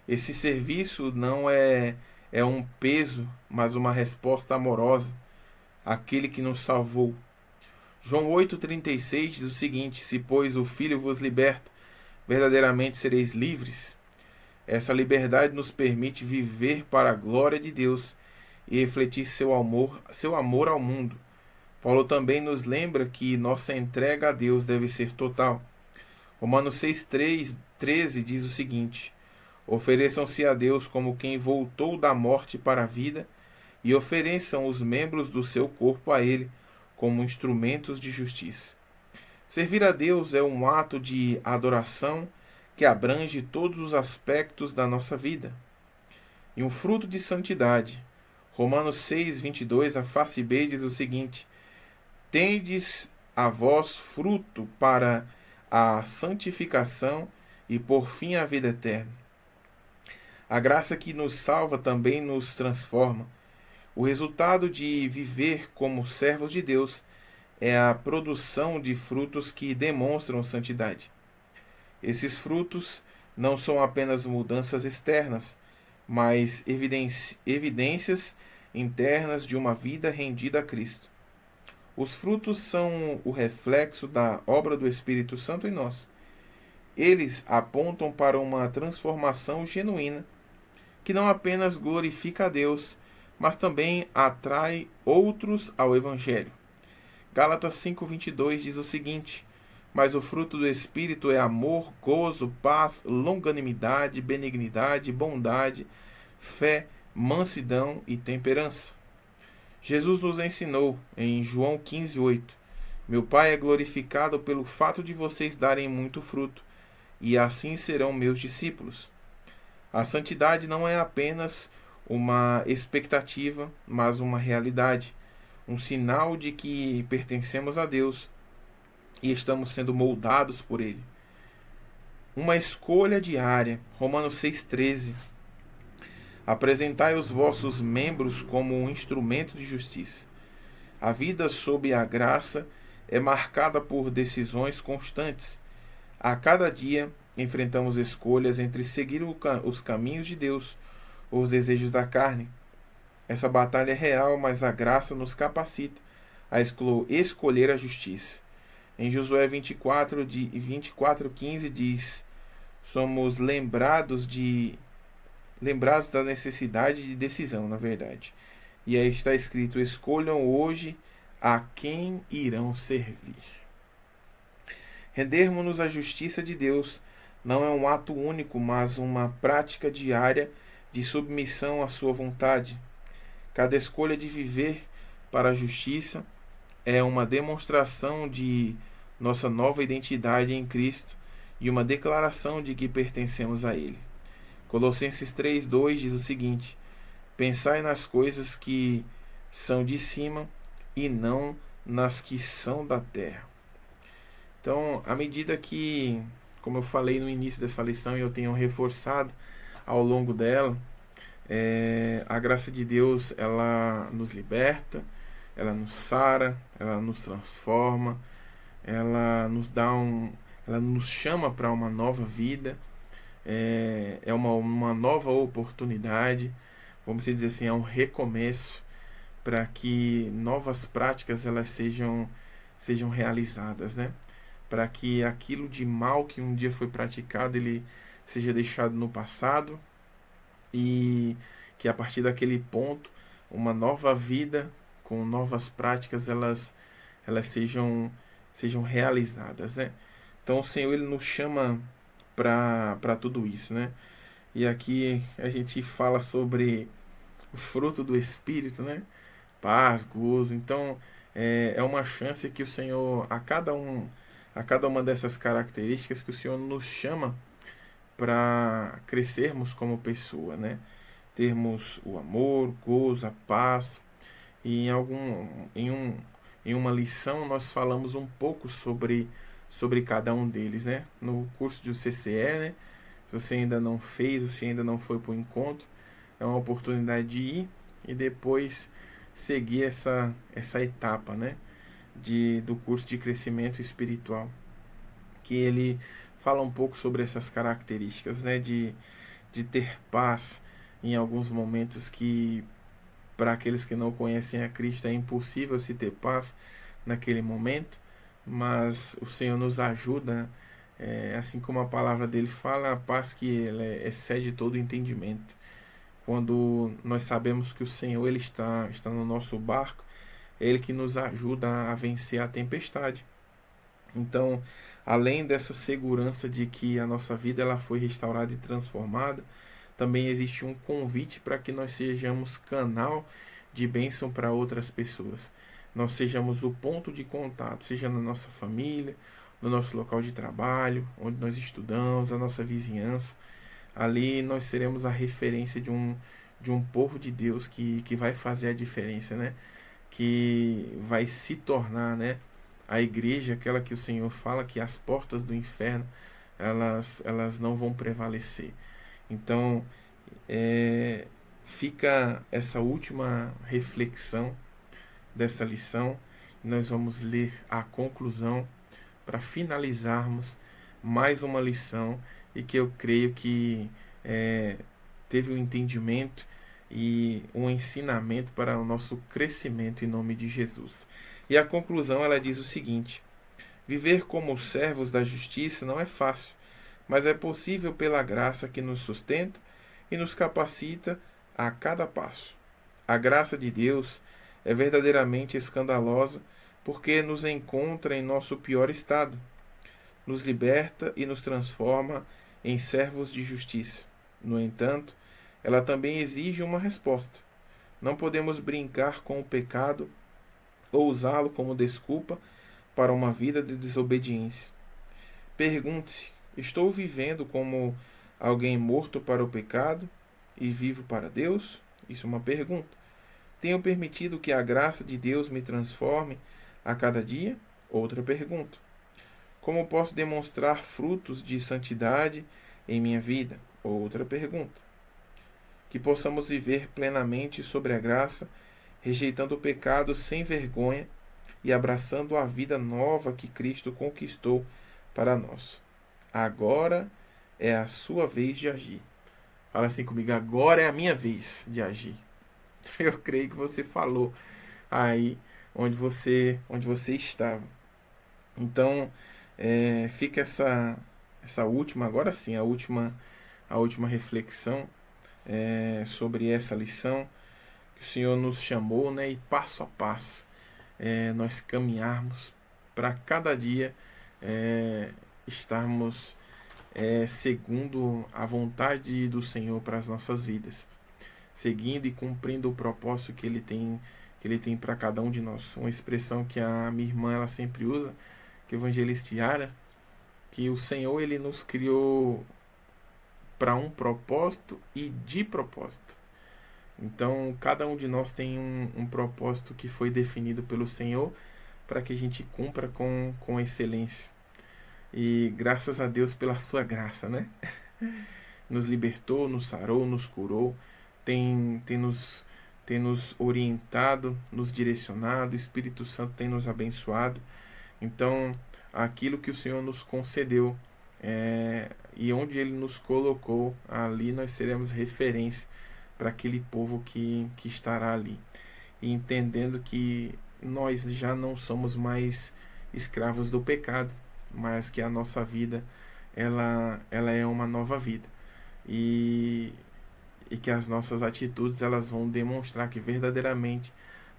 Esse serviço não é um peso, mas uma resposta amorosa àquele que nos salvou. João 8,36 diz o seguinte: se, pois, o Filho vos liberta, verdadeiramente sereis livres. Essa liberdade nos permite viver para a glória de Deus e refletir seu amor ao mundo. Paulo também nos lembra que nossa entrega a Deus deve ser total. Romanos 6,13 diz o seguinte: ofereçam-se a Deus como quem voltou da morte para a vida, e ofereçam os membros do seu corpo a Ele como instrumentos de justiça. Servir a Deus é um ato de adoração que abrange todos os aspectos da nossa vida. E um fruto de santidade. Romanos 6, 22, a face B diz o seguinte: tendes a vós fruto para a santificação e por fim a vida eterna. A graça que nos salva também nos transforma. O resultado de viver como servos de Deus é a produção de frutos que demonstram santidade. Esses frutos não são apenas mudanças externas, mas evidências internas de uma vida rendida a Cristo. Os frutos são o reflexo da obra do Espírito Santo em nós. Eles apontam para uma transformação genuína que não apenas glorifica a Deus, mas também atrai outros ao Evangelho. Gálatas 5:22 diz o seguinte: mas o fruto do Espírito é amor, gozo, paz, longanimidade, benignidade, bondade, fé, mansidão e temperança. Jesus nos ensinou em João 15:8: meu Pai é glorificado pelo fato de vocês darem muito fruto, e assim serão meus discípulos. A santidade não é apenas uma expectativa, mas uma realidade, um sinal de que pertencemos a Deus e estamos sendo moldados por Ele. Uma escolha diária. Romanos 6,13. Apresentai os vossos membros como um instrumento de justiça. A vida sob a graça é marcada por decisões constantes. A cada dia enfrentamos escolhas entre seguir os caminhos de Deus ou os desejos da carne. Essa batalha é real, mas a graça nos capacita a escolher a justiça. Em Josué 24:15 diz: somos lembrados da necessidade de decisão, na verdade. E aí está escrito: escolham hoje a quem irão servir. Rendermos-nos à justiça de Deus não é um ato único, mas uma prática diária de submissão à sua vontade. Cada escolha de viver para a justiça é uma demonstração de nossa nova identidade em Cristo e uma declaração de que pertencemos a Ele. Colossenses 3:2 diz o seguinte: pensai nas coisas que são de cima e não nas que são da terra. Então, à medida que, como eu falei no início dessa lição e eu tenho reforçado ao longo dela, a graça de Deus, ela nos liberta, ela nos sara, ela nos transforma, ela nos chama para uma nova vida, é uma nova oportunidade, vamos dizer assim, é um recomeço para que novas práticas elas sejam realizadas, né? Para que aquilo de mal que um dia foi praticado ele seja deixado no passado e que a partir daquele ponto uma nova vida com novas práticas elas sejam realizadas, né? Então o Senhor ele nos chama para tudo isso, né? E aqui a gente fala sobre o fruto do Espírito, né? Paz, gozo. Então é uma chance que o Senhor a cada uma dessas características que o Senhor nos chama para crescermos como pessoa, né? Termos o amor, o gozo, a paz. E em uma lição nós falamos um pouco sobre cada um deles, né? No curso de CCE, né? Se você ainda não fez, se ainda não foi para o encontro, é uma oportunidade de ir e depois seguir essa etapa, né? Do curso de crescimento espiritual, que ele fala um pouco sobre essas características, né? De ter paz em alguns momentos que para aqueles que não conhecem a Cristo é impossível se ter paz naquele momento, mas o Senhor nos ajuda, assim como a palavra dele fala, a paz que ela excede todo entendimento. Quando nós sabemos que o Senhor ele está no nosso barco, é Ele que nos ajuda a vencer a tempestade. Então, além dessa segurança de que a nossa vida ela foi restaurada e transformada, também existe um convite para que nós sejamos canal de bênção para outras pessoas. Nós sejamos o ponto de contato, seja na nossa família, no nosso local de trabalho, onde nós estudamos, a nossa vizinhança. Ali nós seremos a referência de um povo de Deus que vai fazer a diferença, né? Que vai se tornar, né, a igreja, aquela que o Senhor fala que as portas do inferno elas não vão prevalecer. Então, fica essa última reflexão dessa lição. Nós vamos ler a conclusão para finalizarmos mais uma lição e que eu creio que teve um entendimento e um ensinamento para o nosso crescimento em nome de Jesus. E a conclusão ela diz o seguinte: viver como servos da justiça não é fácil, mas é possível pela graça que nos sustenta e nos capacita a cada passo. A graça de Deus é verdadeiramente escandalosa porque nos encontra em nosso pior estado, nos liberta e nos transforma em servos de justiça. No entanto, ela também exige uma resposta. Não podemos brincar com o pecado ou usá-lo como desculpa para uma vida de desobediência. Pergunte-se: estou vivendo como alguém morto para o pecado e vivo para Deus? Isso é uma pergunta. Tenho permitido que a graça de Deus me transforme a cada dia? Outra pergunta. Como posso demonstrar frutos de santidade em minha vida? Outra pergunta. Que possamos viver plenamente sobre a graça, rejeitando o pecado sem vergonha e abraçando a vida nova que Cristo conquistou para nós. Agora é a sua vez de agir. Fala assim comigo: agora é a minha vez de agir. Eu creio que você falou aí onde você estava. Então, fica essa última, agora sim, a última reflexão sobre essa lição que o Senhor nos chamou, né, e passo a passo nós caminharmos para cada dia estarmos segundo a vontade do Senhor para as nossas vidas, seguindo e cumprindo o propósito que Ele tem para cada um de nós. Uma expressão que a minha irmã ela sempre usa, que é o evangelista Yara, que o Senhor ele nos criou para um propósito e de propósito. Então, cada um de nós tem um propósito que foi definido pelo Senhor para que a gente cumpra com excelência. E graças a Deus pela sua graça, né? Nos libertou, nos sarou, nos curou, tem nos orientado, nos direcionado, o Espírito Santo tem nos abençoado. Então, aquilo que o Senhor nos concedeu e onde Ele nos colocou, ali nós seremos referência para aquele povo que estará ali. E entendendo que nós já não somos mais escravos do pecado, mas que a nossa vida ela é uma nova vida. E que as nossas atitudes elas vão demonstrar que verdadeiramente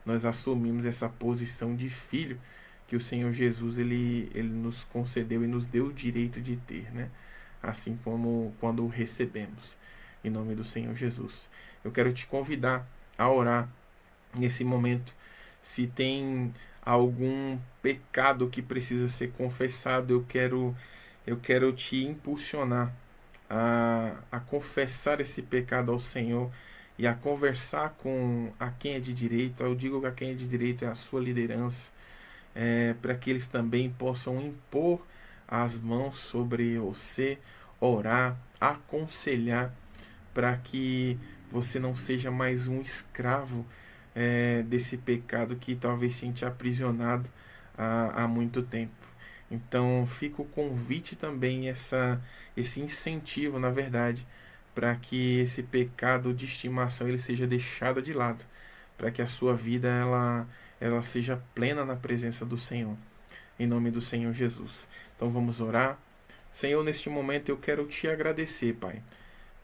nós assumimos essa posição de filho que o Senhor Jesus ele nos concedeu e nos deu o direito de ter, né? Assim como quando o recebemos, em nome do Senhor Jesus. Eu quero te convidar a orar nesse momento. Se tem algum pecado que precisa ser confessado, eu quero te impulsionar a confessar esse pecado ao Senhor e a conversar com a quem é de direito. Eu digo que a quem é de direito é a sua liderança, para que eles também possam impor as mãos sobre você, orar, aconselhar, para que você não seja mais um escravo desse pecado que talvez tenha te aprisionado há muito tempo. Então fica o convite também, esse incentivo, na verdade, para que esse pecado de estimação ele seja deixado de lado, para que a sua vida ela seja plena na presença do Senhor, em nome do Senhor Jesus. Então vamos orar. Senhor, neste momento eu quero te agradecer, Pai,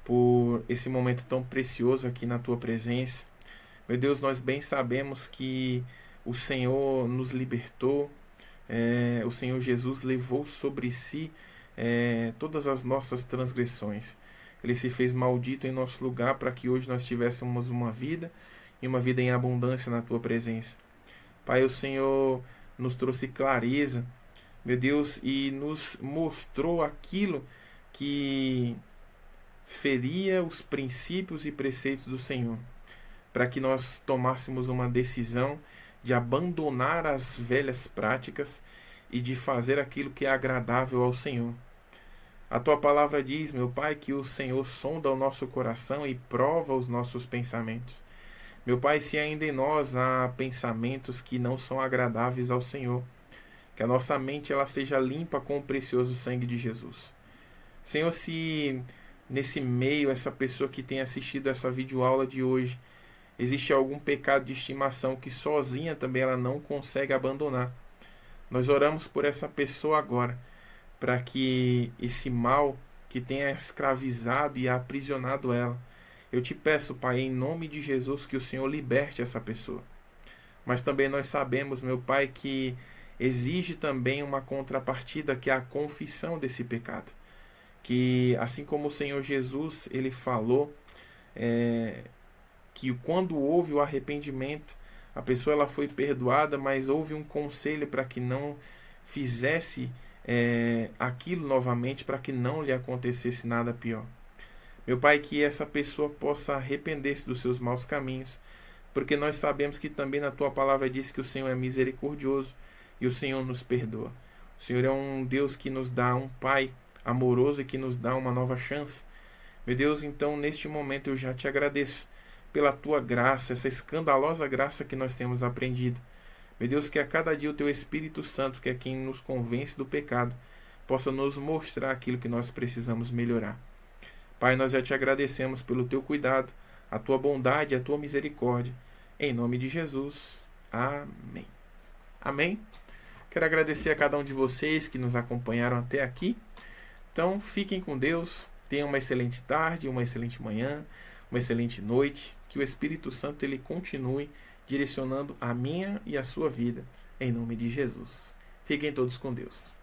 por esse momento tão precioso aqui na tua presença. Meu Deus, nós bem sabemos que o Senhor nos libertou, o Senhor Jesus levou sobre si todas as nossas transgressões. Ele se fez maldito em nosso lugar para que hoje nós tivéssemos uma vida e uma vida em abundância na tua presença. Pai, o Senhor nos trouxe clareza, meu Deus, e nos mostrou aquilo que feria os princípios e preceitos do Senhor, para que nós tomássemos uma decisão de abandonar as velhas práticas e de fazer aquilo que é agradável ao Senhor. A tua palavra diz, meu Pai, que o Senhor sonda o nosso coração e prova os nossos pensamentos. Meu Pai, se ainda em nós há pensamentos que não são agradáveis ao Senhor, que a nossa mente ela seja limpa com o precioso sangue de Jesus. Senhor, se nesse meio, essa pessoa que tem assistido essa videoaula de hoje, existe algum pecado de estimação que sozinha também ela não consegue abandonar, nós oramos por essa pessoa agora, para que esse mal que tenha escravizado e aprisionado ela, eu te peço, Pai, em nome de Jesus, que o Senhor liberte essa pessoa. Mas também nós sabemos, meu Pai, que exige também uma contrapartida, que é a confissão desse pecado. Que assim como o Senhor Jesus, ele falou que quando houve o arrependimento, a pessoa ela foi perdoada, mas houve um conselho para que não fizesse aquilo novamente, para que não lhe acontecesse nada pior. Meu Pai, que essa pessoa possa arrepender-se dos seus maus caminhos, porque nós sabemos que também na Tua palavra diz que o Senhor é misericordioso e o Senhor nos perdoa. O Senhor é um Deus que nos dá, um Pai amoroso e que nos dá uma nova chance. Meu Deus, então neste momento eu já te agradeço pela Tua graça, essa escandalosa graça que nós temos aprendido. Meu Deus, que a cada dia o Teu Espírito Santo, que é quem nos convence do pecado, possa nos mostrar aquilo que nós precisamos melhorar. Pai, nós já te agradecemos pelo Teu cuidado, a Tua bondade e a Tua misericórdia. Em nome de Jesus. Amém. Amém. Quero agradecer a cada um de vocês que nos acompanharam até aqui. Então, fiquem com Deus. Tenham uma excelente tarde, uma excelente manhã, uma excelente noite. Que o Espírito Santo ele continue direcionando a minha e a sua vida. Em nome de Jesus. Fiquem todos com Deus.